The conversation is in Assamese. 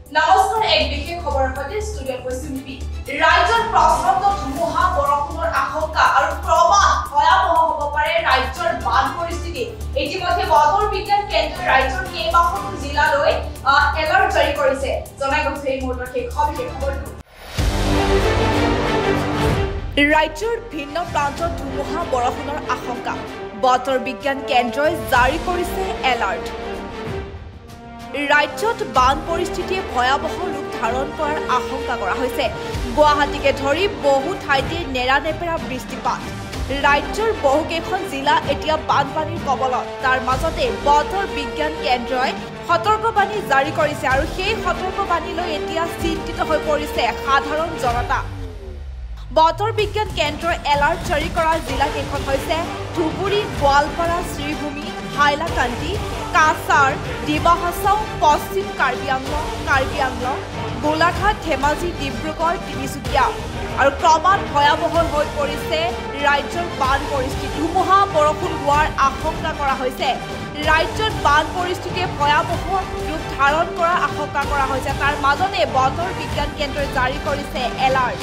নমস্কাৰ এক বিশেষ খবৰৰ সৈতে ষ্টুডিঅ'ত গৈছো মিপি ৰাজ্যৰ প্ৰচণ্ড ধুমুহা বৰষুণৰ আশংকা আৰু ক্ৰমাৎ ভয়াৱহ হ'ব পাৰে ৰাজ্যৰ বান পৰিস্থিতি ইতিমধ্যে বতৰ বিজ্ঞান কেন্দ্ৰই ৰাজ্যৰ কেইবাখনো জিলালৈ এলাৰ্ট জাৰি কৰিছে জনাই গৈছে এই মুহূৰ্তৰ শেষ খবৰটো ৰাজ্যৰ ভিন্ন প্ৰান্তত ধুমুহা বৰষুণৰ আশংকা বতৰ বিজ্ঞান কেন্দ্ৰই জাৰি কৰিছে এলাৰ্ট ৰাজ্যত বান পৰিস্থিতিয়ে ভয়াৱহ ৰূপ ধাৰণ কৰাৰ আশংকা কৰা হৈছে গুৱাহাটীকে ধৰি বহু ঠাইতে নেৰানেপেৰা বৃষ্টিপাত ৰাজ্যৰ বহুকেইখন জিলা এতিয়া বানপানীৰ কবলত তাৰ মাজতে বতৰ বিজ্ঞান কেন্দ্ৰই সতৰ্কবাণী জাৰি কৰিছে আৰু সেই সতৰ্কবাণীলৈ এতিয়া চিন্তিত হৈ পৰিছে সাধাৰণ জনতা বতৰ বিজ্ঞান কেন্দ্ৰই এলাৰ্ট জাৰি কৰা জিলাকেইখন হৈছে ধুবুৰী গোৱালপাৰা শ্ৰীভূমি হাইলাকান্দি কাছাৰ ডিমা হাছাও পশ্চিম কাৰ্বি আংলং গোলাঘাট ধেমাজি ডিব্ৰুগড় তিনিচুকীয়া আৰু ক্ৰমাৎ ভয়াৱহ হৈ পৰিছে ৰাজ্যৰ বান পৰিস্থিতি ধুমুহা বৰষুণ হোৱাৰ আশংকা কৰা হৈছে ৰাজ্যত বান পৰিস্থিতিয়ে ভয়াৱহ ৰূপ ধাৰণ কৰাৰ আশংকা কৰা হৈছে তাৰ মাজতে বতৰ বিজ্ঞান কেন্দ্ৰই জাৰি কৰিছে এলাৰ্ট